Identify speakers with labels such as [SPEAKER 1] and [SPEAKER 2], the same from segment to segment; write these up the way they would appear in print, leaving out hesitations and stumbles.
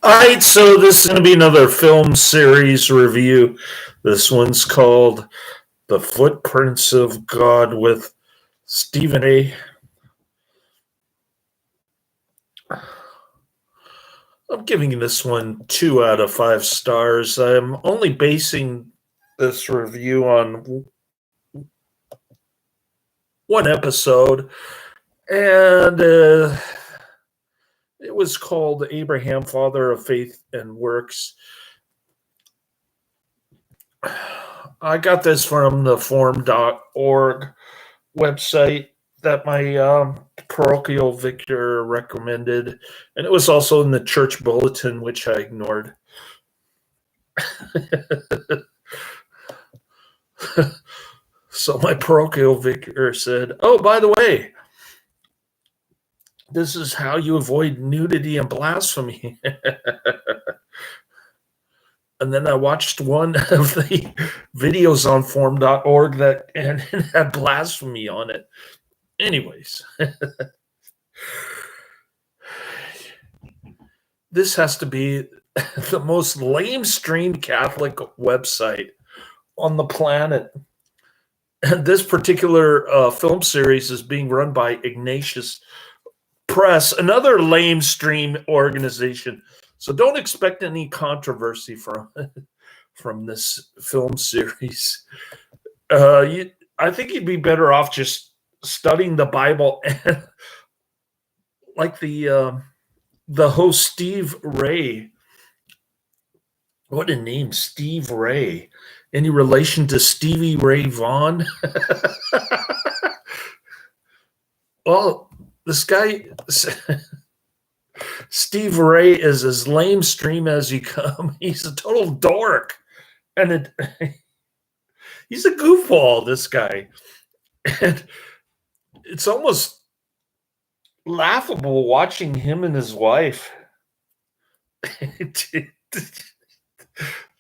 [SPEAKER 1] right, so this is going to be another film series review. This one's called The Footprints of God with Stephen A. I'm giving this one 2 out of 5 stars. I'm only basing this review on one episode, and it was called Abraham, Father of Faith and Works. I got this from the forum.org website that my parochial vicar recommended, and it was also in the church bulletin, which I ignored. So my parochial vicar said, "Oh, by the way, this is how you avoid nudity and blasphemy." And then I watched one of the videos on forum.org that and it had blasphemy on it. Anyways, this has to be the most lamestreamed Catholic website on the planet. And this particular film series is being run by Ignatius Press, another lamestream organization. So don't expect any controversy from this film series. I think you'd be better off just studying the Bible and like the host Steve Ray. What a name, Steve Ray. Any relation to Stevie Ray Vaughan? Well, this guy, Steve Ray, is as lamestream as you come. He's a total dork. And he's a goofball, this guy. And it's almost laughable watching him and his wife.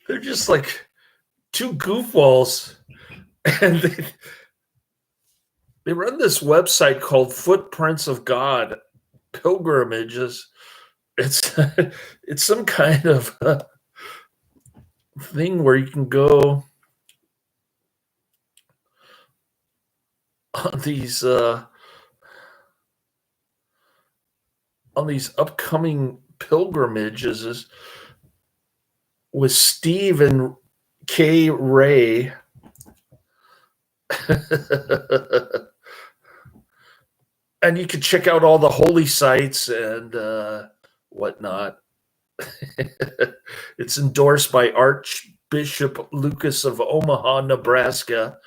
[SPEAKER 1] They're just like two goofballs. And they run this website called Footprints of God Pilgrimages. It's some kind of thing where you can go on these upcoming pilgrimages with Steve and K. Ray. And you can check out all the holy sites and whatnot. It's endorsed by Archbishop Lucas of Omaha, Nebraska,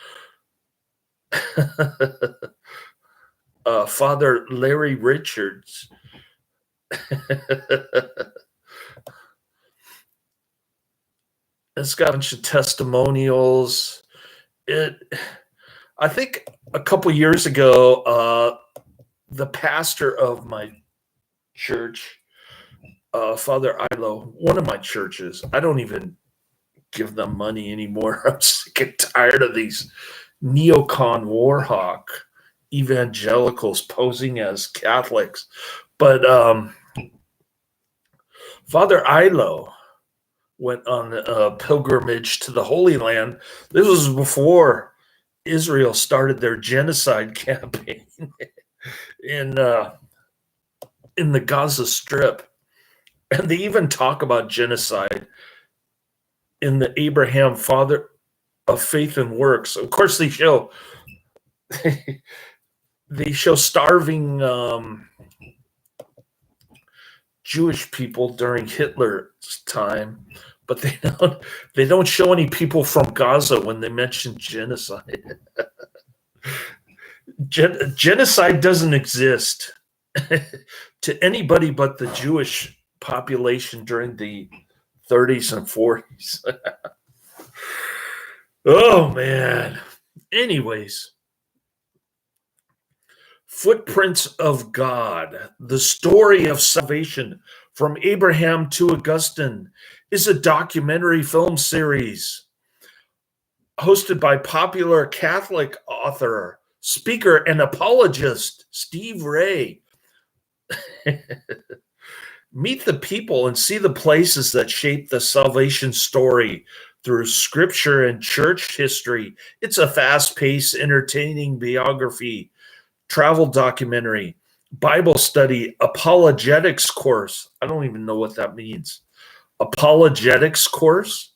[SPEAKER 1] Father Larry Richards. It's got a bunch of testimonials. I think a couple years ago, the pastor of my church, Father Ilo, one of my churches, I don't even give them money anymore. I'm sick and tired of these neocon warhawk evangelicals posing as Catholics. But Father Ilo went on a pilgrimage to the Holy Land. This was before Israel started their genocide campaign in the Gaza Strip. And they even talk about genocide in the Abraham, Father of Faith and Works. Of course, they show starving Jewish people during Hitler's time, but they don't show any people from Gaza when they mention genocide. Genocide doesn't exist to anybody but the Jewish population during the 30s and 40s. Oh, man. Anyways, Footprints of God, the story of salvation from Abraham to Augustine, is a documentary film series hosted by popular Catholic author, speaker, and apologist Steve Ray. Meet the people and see the places that shape the salvation story through scripture and church history. It's a fast paced, entertaining biography, travel documentary, Bible study, apologetics course. I don't even know what that means. Apologetics course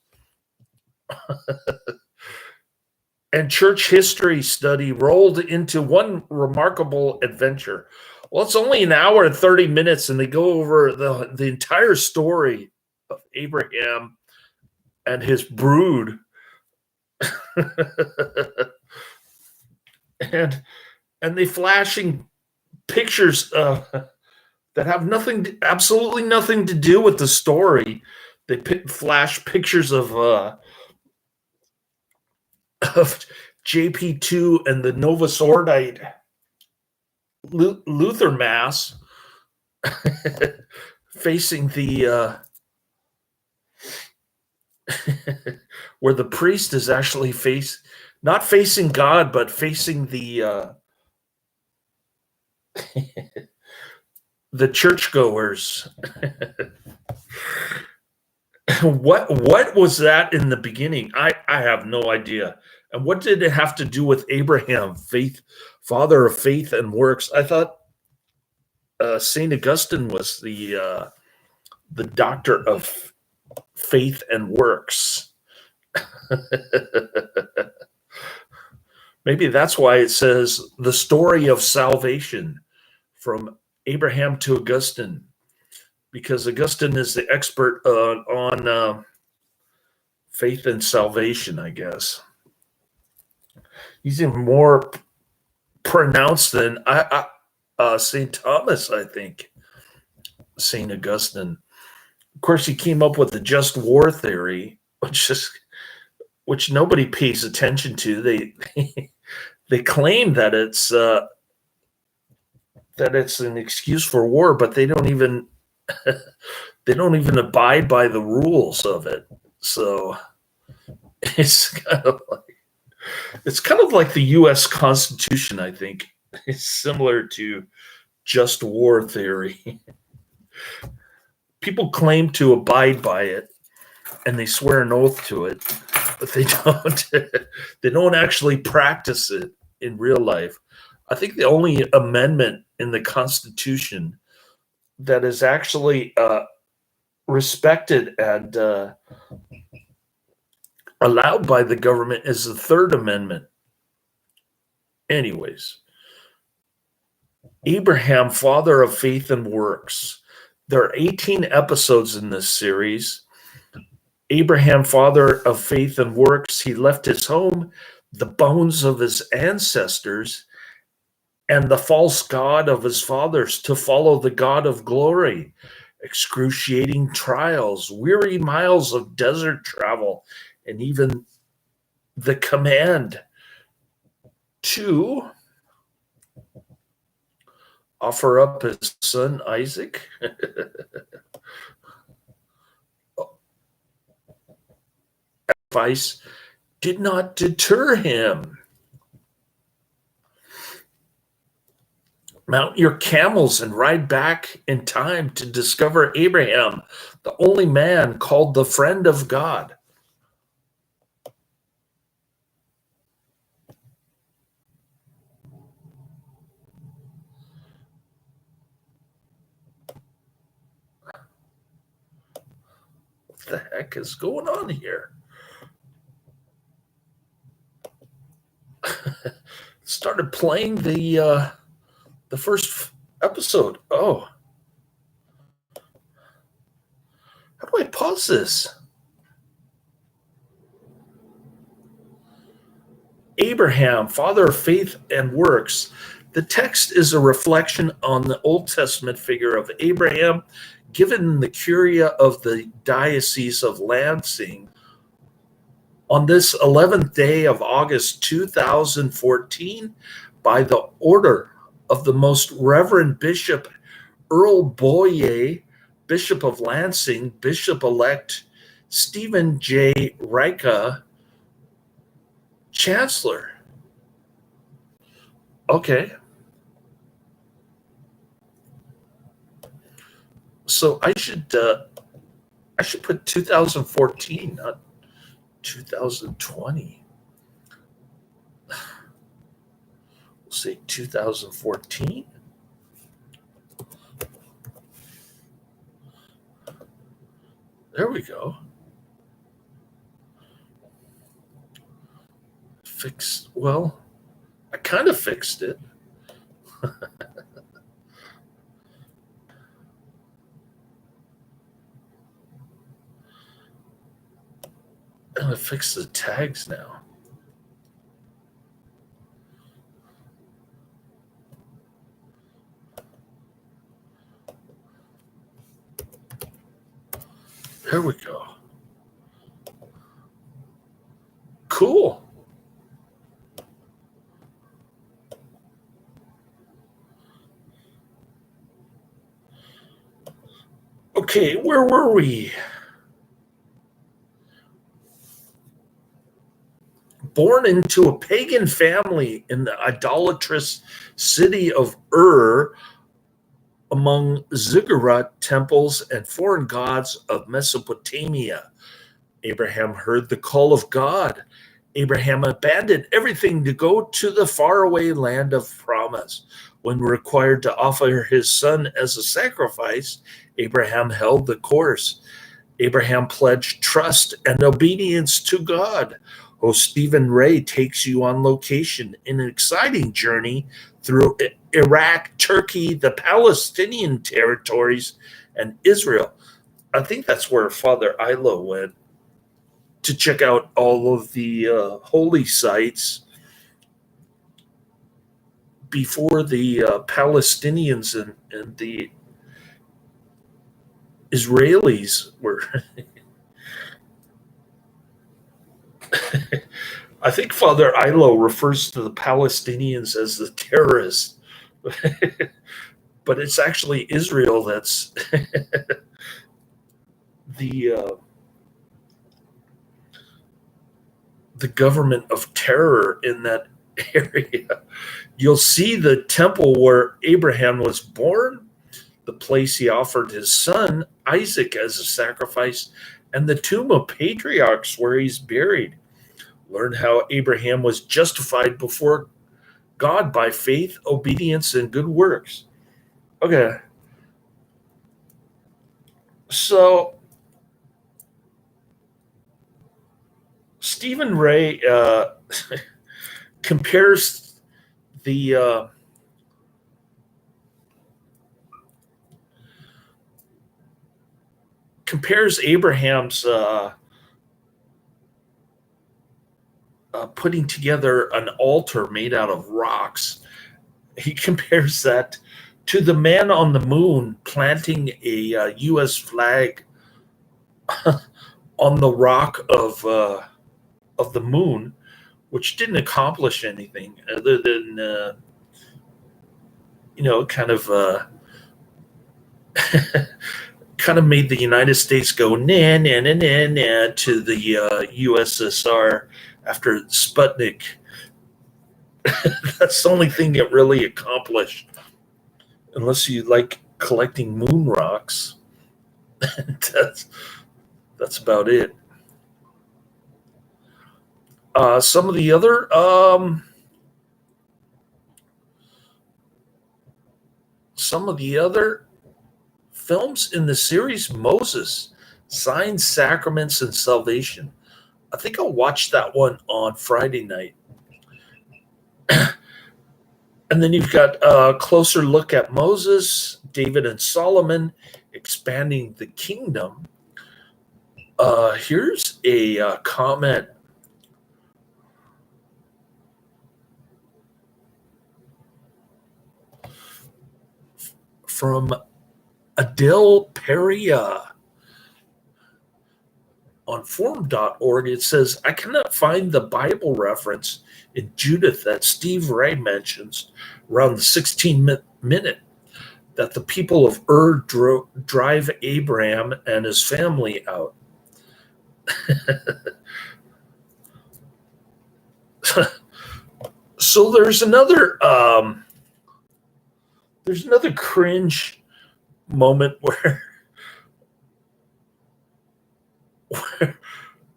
[SPEAKER 1] and church history study rolled into one remarkable adventure. Well, it's only an hour and 30 minutes, and they go over the entire story of Abraham and his brood. and they flashing pictures that have absolutely nothing to do with the story. They flash pictures of JP2 and the Novus Ordite Luther Mass facing the where the priest is actually not facing God, but facing the churchgoers. What was that in the beginning? I have no idea. And what did it have to do with Abraham, father of faith and works? I thought Saint Augustine was the doctor of faith and works. Maybe that's why it says the story of salvation from Abraham to Augustine, because Augustine is the expert on faith and salvation, I guess. He's even more pronounced than St. Thomas, I think. St. Augustine. Of course, he came up with the just war theory, which nobody pays attention to. They claim that it's an excuse for war, but they don't even abide by the rules of it. So it's kind of like the U.S. Constitution, I think. It's similar to just war theory. People claim to abide by it, and they swear an oath to it, but they don't. They don't actually practice it in real life. I think the only amendment in the Constitution that is actually respected and allowed by the government is the Third Amendment. Anyways, Abraham, father of faith and works. There are 18 episodes in this series. Abraham, father of faith and works, he left his home, the bones of his ancestors, and the false god of his fathers to follow the God of glory. Excruciating trials, weary miles of desert travel, and even the command to offer up his son Isaac. Advice did not deter him. Mount your camels and ride back in time to discover Abraham, the only man called the friend of God. What the heck is going on here? Started playing the first episode. Oh, how do I pause this? Abraham, father of faith and works. The text is a reflection on the Old Testament figure of Abraham, given the curia of the Diocese of Lansing. On this 11th day of August 2014, by the order of the Most Reverend Bishop Earl Boyer, Bishop of Lansing, Bishop-elect Stephen J. Rika, Chancellor. Okay. So I should put 2014, not 2020. We'll say 2014. There we go. Well, I kind of fixed it. I'm going to fix the tags now. There we go. Cool. Okay, where were we? Born into a pagan family in the idolatrous city of Ur, among ziggurat temples and foreign gods of Mesopotamia, Abraham heard the call of God. Abraham abandoned everything to go to the faraway land of promise. When required to offer his son as a sacrifice, Abraham held the course. Abraham pledged trust and obedience to God. Host Stephen Ray takes you on location in an exciting journey through Iraq, Turkey, the Palestinian territories, and Israel. I think that's where Father Ilo went to check out all of the holy sites before the Palestinians and the Israelis were. I think Father Ilo refers to the Palestinians as the terrorists, but it's actually Israel that's the government of terror in that area. You'll see the temple where Abraham was born, the place he offered his son Isaac as a sacrifice, and the tomb of patriarchs where he's buried. Learn how Abraham was justified before God by faith, obedience, and good works. Okay. So, Stephen Ray compares the compares Abraham's putting together an altar made out of rocks. He compares that to the man on the moon planting a U.S. flag on the rock of the moon, which didn't accomplish anything other than kind of kind of made the United States go nah nah nah nah nah to the USSR after Sputnik. That's the only thing it really accomplished, unless you like collecting moon rocks. That's about it. Some of the other films in the series: Moses, Signs, Sacraments, and Salvation. I think I'll watch that one on Friday night. And then you've got a closer look at Moses, David, and Solomon expanding the kingdom. Here's a comment from Adele Peria on forum.org. It says, I cannot find the Bible reference in Judith that Steve Ray mentions around the 16th minute that the people of Ur drive Abraham and his family out. So there's another cringe moment where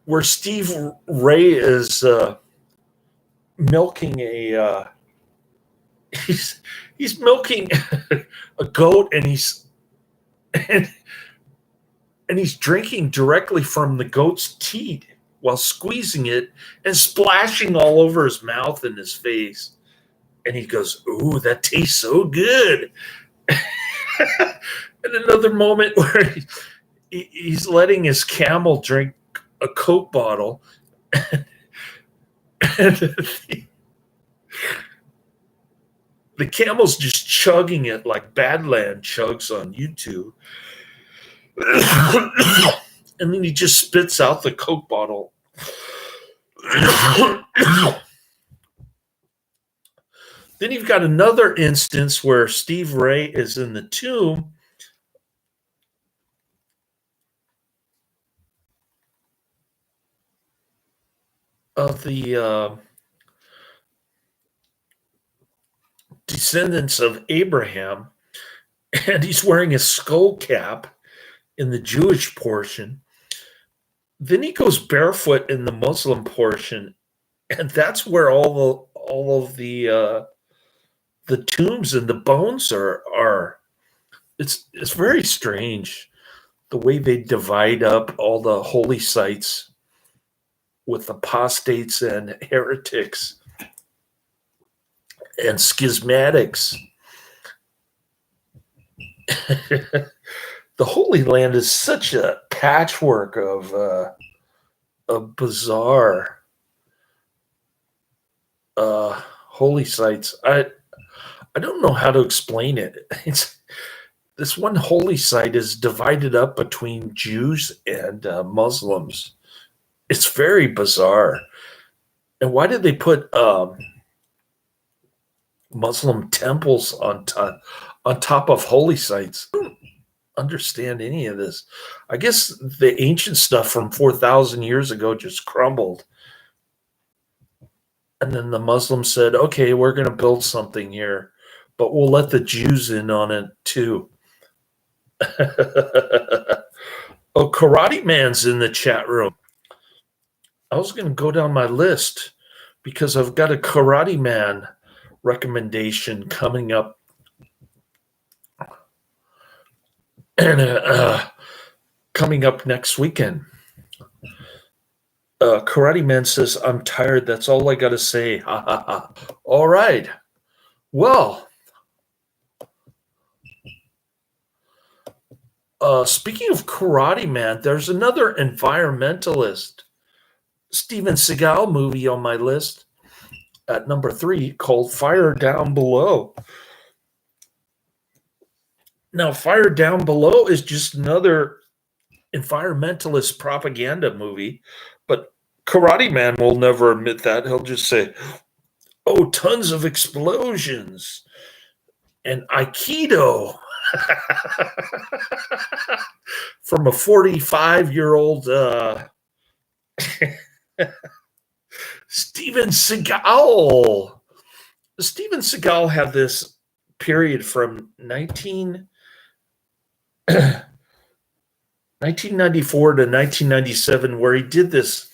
[SPEAKER 1] where Steve Ray is milking he's milking a goat, and and, and he's drinking directly from the goat's teat while squeezing it and splashing all over his mouth and his face. And he goes, "Ooh, that tastes so good." And another moment where he's letting his camel drink a Coke bottle, and the camel's just chugging it like Badland chugs on YouTube. And then he just spits out the Coke bottle. Then you've got another instance where Steve Ray is in the tomb of the descendants of Abraham, and he's wearing a skull cap in the Jewish portion. Then he goes barefoot in the Muslim portion, and that's where all of the tombs and the bones are. It's very strange the way they divide up all the holy sites with apostates and heretics and schismatics. The Holy Land is such a patchwork of bizarre holy sites. I don't know how to explain it. This one holy site is divided up between Jews and Muslims. It's very bizarre. And why did they put Muslim temples on top of holy sites? I don't understand any of this. I guess the ancient stuff from 4,000 years ago just crumbled. And then the Muslims said, okay, we're going to build something here, but we'll let the Jews in on it too. Oh, Karate Man's in the chat room. I was going to go down my list because I've got a Karate Man recommendation coming up. And coming up next weekend. Karate Man says, I'm tired. That's all I got to say. Ha, ha, ha. All right. Well, speaking of Karate Man, there's another environmentalist Steven Seagal movie on my list at number 3 called Fire Down Below. Now, Fire Down Below is just another environmentalist propaganda movie, but Karate Man will never admit that. He'll just say, oh, tons of explosions and Aikido from a 45-year-old Steven Seagal. Steven Seagal had this period from 1994 to 1997 where he did this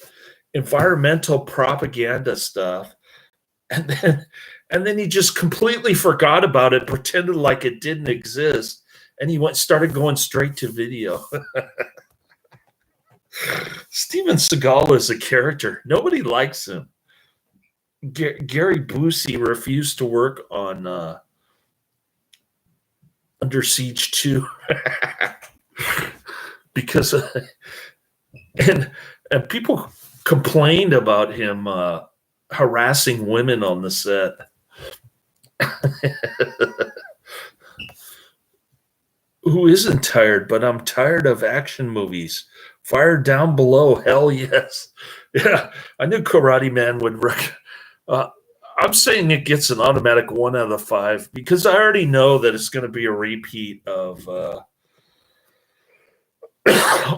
[SPEAKER 1] environmental propaganda stuff, and then he just completely forgot about it, pretended like it didn't exist, and he started going straight to video. Steven Seagal is a character. Nobody likes him. Gary Busey refused to work on Under Siege 2 because and people complained about him harassing women on the set. Who isn't tired? But I'm tired of action movies. Fire Down Below, hell yes. Yeah, I knew Karate Man would I'm saying it gets an automatic 1 out of 5 because I already know that it's going to be a repeat of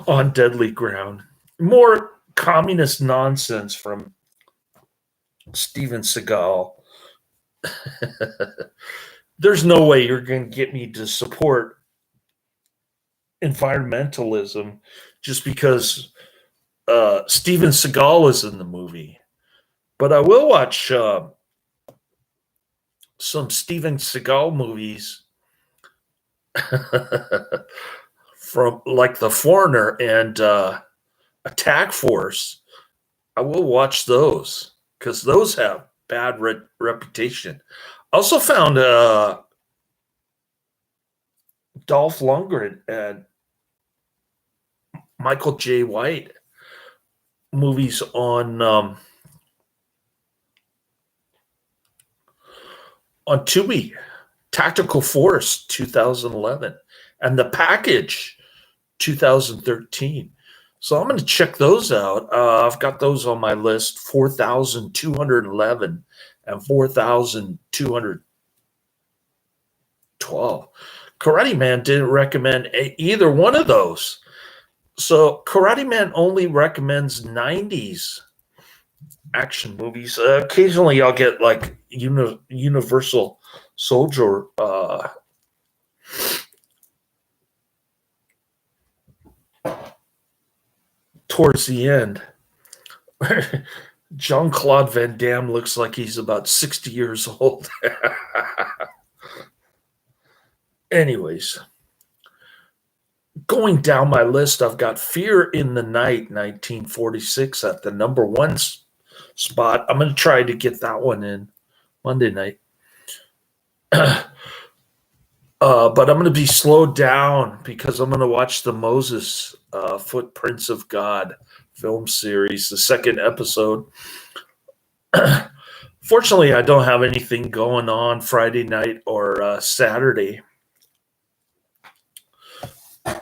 [SPEAKER 1] On Deadly Ground. More communist nonsense from Steven Seagal. There's no way you're going to get me to support environmentalism just because Steven Seagal is in the movie. But I will watch some Steven Seagal movies from like The Foreigner and Attack Force. I will watch those because those have bad reputation. I also found Dolph Lundgren and Michael J. White movies on Tubi. Tactical Force 2011 and The Package 2013. So I'm going to check those out. I've got those on my list, 4,211 and 4,212. Karate Man didn't recommend either one of those. So Karate Man only recommends 90s action movies. Occasionally I'll get like Universal Soldier towards the end. Jean-Claude Van Damme looks like he's about 60 years old. Anyways, going down my list, I've got Fear in the Night, 1946 at the number one spot. I'm going to try to get that one in Monday night. But I'm going to be slowed down because I'm going to watch the Moses Footprints of God film series, the second episode. Fortunately, I don't have anything going on Friday night or Saturday.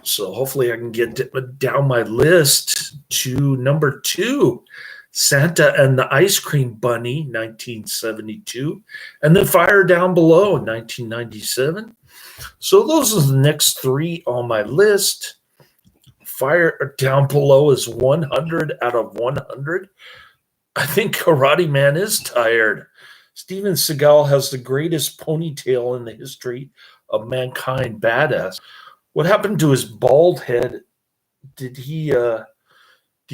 [SPEAKER 1] So hopefully I can get down my list to number 2, Santa and the Ice Cream Bunny, 1972, and then Fire Down Below, 1997. So those are the next 3 on my list. Fire Down Below is 100 out of 100. I think Karate Man is tired. Steven Seagal has the greatest ponytail in the history of mankind. Badass. What happened to his bald head? Did he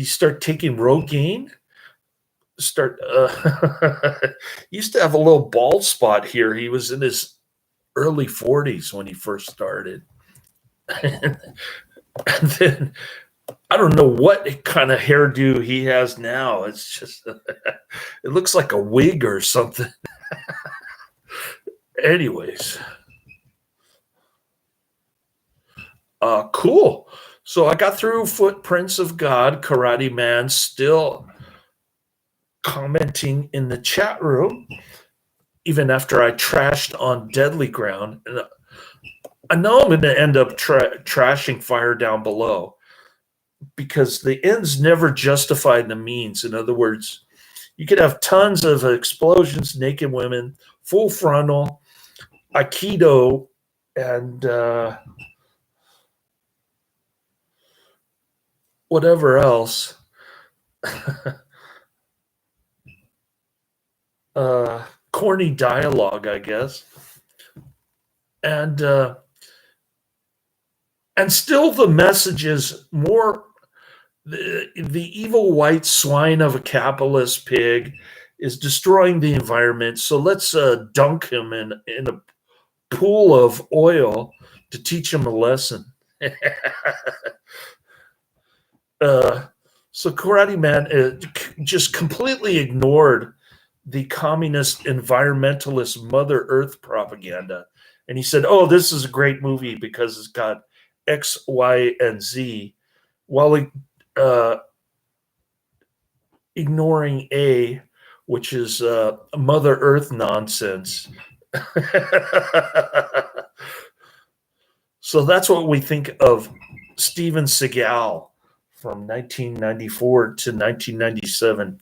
[SPEAKER 1] start taking Rogaine? He used to have a little bald spot here. He was in his early 40s when he first started. And then I don't know what kind of hairdo he has now. It's just, it looks like a wig or something. Anyways. Cool. So I got through Footprints of God, Karate Man, still commenting in the chat room, even after I trashed on Deadly Ground. And I know I'm going to end up trashing Fire Down Below because the ends never justify the means. In other words, you could have tons of explosions, naked women, full frontal, Aikido, and whatever else. Corny dialogue, I guess. And still the message is more the evil white swine of a capitalist pig is destroying the environment. So let's dunk him in a pool of oil to teach him a lesson. So Karate Man just completely ignored the communist environmentalist Mother Earth propaganda. And he said, oh, this is a great movie because it's got X, Y, and Z, while ignoring A, which is Mother Earth nonsense. So that's what we think of Steven Seagal from 1994 to 1997.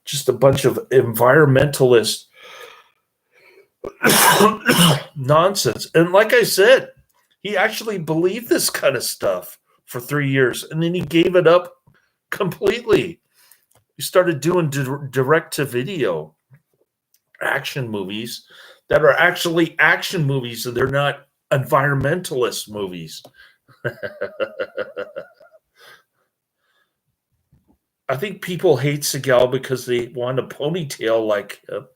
[SPEAKER 1] Just a bunch of environmentalist nonsense. And like I said, he actually believed this kind of stuff for 3 years, and then he gave it up completely. He started doing direct-to-video action movies that are actually action movies, and they're not environmentalist movies. I think people hate Seagal because they want a ponytail like him,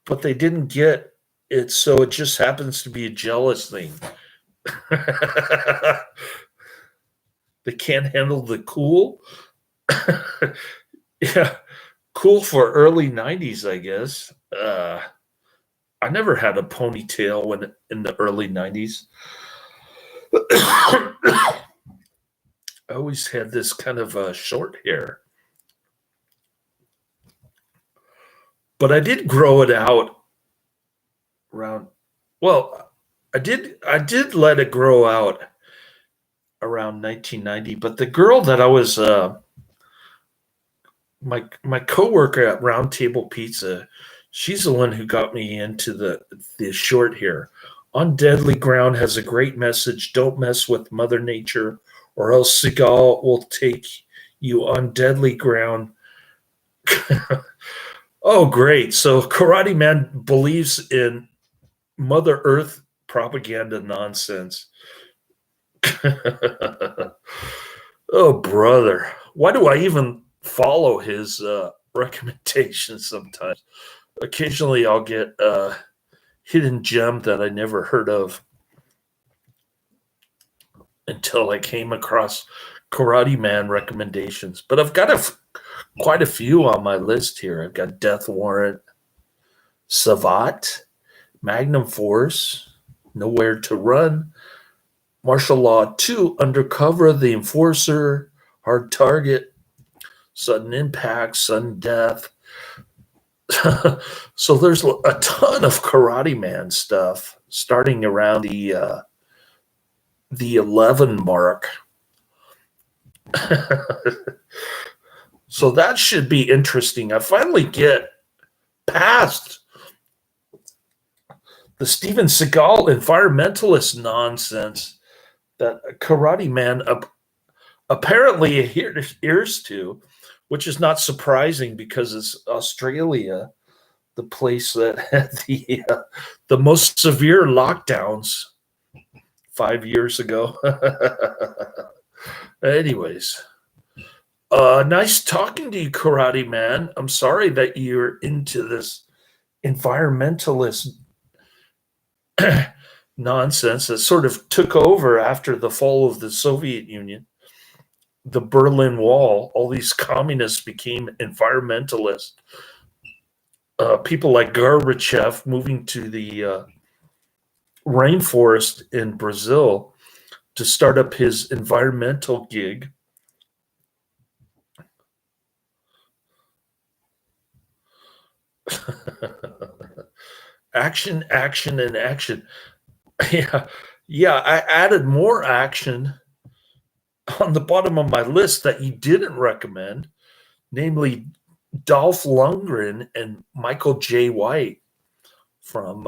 [SPEAKER 1] but they didn't get it, so it just happens to be a jealous thing. They can't handle the cool. Yeah, cool for early 90s, I guess. I never had a ponytail when in the early 90s. I always had this kind of short hair. But I did grow it out around, well, I did let it grow out around 1990, but the girl that I was my coworker at Round Table Pizza, she's the one who got me into the short hair. On Deadly Ground has a great message. Don't mess with Mother Nature, or else Seagal will take you on deadly ground. Oh, great. So Karate Man believes in Mother Earth propaganda nonsense. Oh, brother. Why do I even follow his recommendations sometimes? Occasionally I'll get a hidden gem that I never heard of until I came across Karate Man recommendations. But I've got quite a few on my list here. I've got Death Warrant, Savat, Magnum Force, Nowhere to Run, Martial Law 2, Undercover, The Enforcer, Hard Target, Sudden Impact, Sudden Death. So there's a ton of Karate Man stuff starting around the 11 mark. So that should be interesting. I finally get past the Steven Seagal environmentalist nonsense that Karate Man apparently adheres to, which is not surprising because it's Australia, the place that had the most severe lockdowns 5 years ago. Anyways, nice talking to you, Karate Man. I'm sorry that you're into this environmentalist nonsense that sort of took over after the fall of the Soviet Union, the Berlin Wall. All these communists became environmentalists. People like Gorbachev moving to the rainforest in Brazil to start up his environmental gig. Action, action, and action. Yeah, yeah. I added more action on the bottom of my list that you didn't recommend, namely Dolph Lundgren and Michael J. White from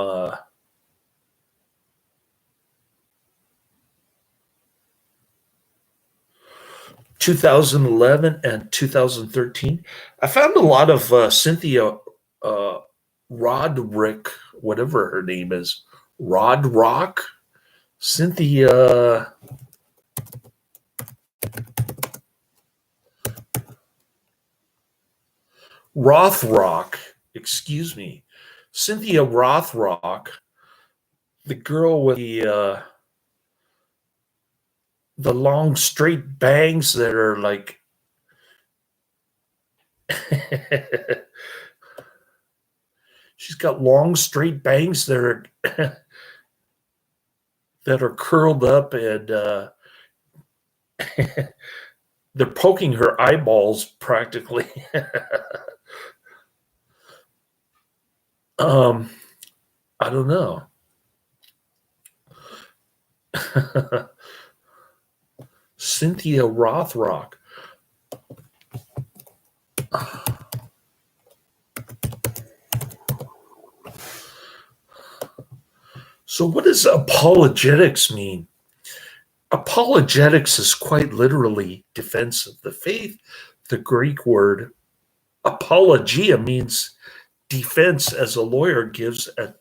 [SPEAKER 1] 2011 and 2013. I found a lot of Cynthia Roderick, whatever her name is, Rod Rock, Cynthia. Rothrock, excuse me, Cynthia Rothrock, the girl with the long straight bangs that are like she's got long straight bangs that are that are curled up and they're poking her eyeballs practically. I don't know. Cynthia Rothrock. So what does apologetics mean? Apologetics is quite literally defense of the faith. The Greek word apologia means defense, as a lawyer gives at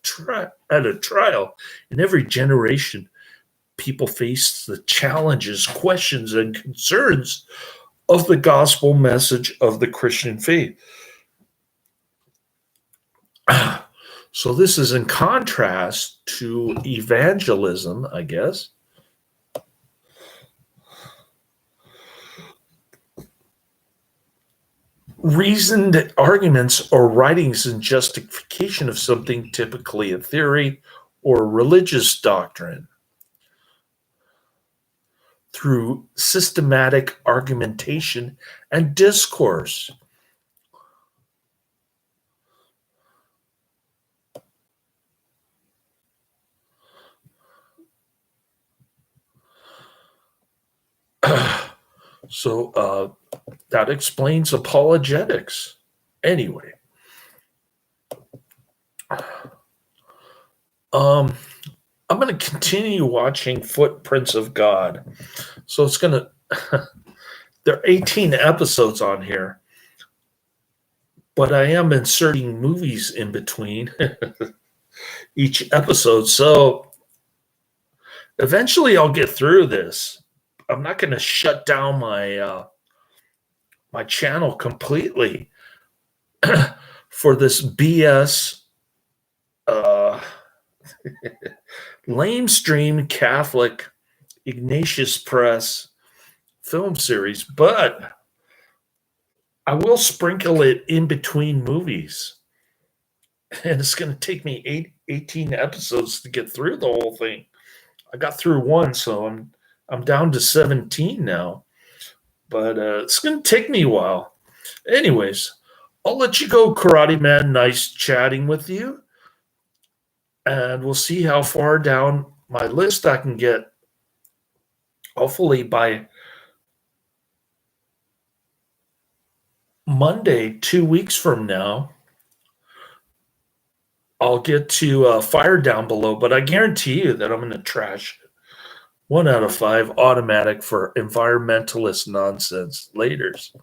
[SPEAKER 1] a trial. In every generation, people face the challenges, questions, and concerns of the gospel message of the Christian faith. So this is in contrast to evangelism, I guess. Reasoned arguments or writings in justification of something, typically a theory or religious doctrine, through systematic argumentation and discourse. So that explains apologetics. Anyway, I'm going to continue watching Footprints of God. So it's going to, there are 18 episodes on here, but I am inserting movies in between each episode. So eventually I'll get through this. I'm not going to shut down my my channel completely for this BS lamestream Catholic Ignatius Press film series, but I will sprinkle it in between movies. And it's going to take me 18 episodes to get through the whole thing. I got through one, so I'm down to 17 now. But it's going to take me a while. Anyways, I'll let you go, Karate Man. Nice chatting with you. And we'll see how far down my list I can get. Hopefully by Monday, 2 weeks from now, I'll get to Fire Down Below. But I guarantee you that I'm going to trash it. 1 out of 5 automatic for environmentalist nonsense. Laters.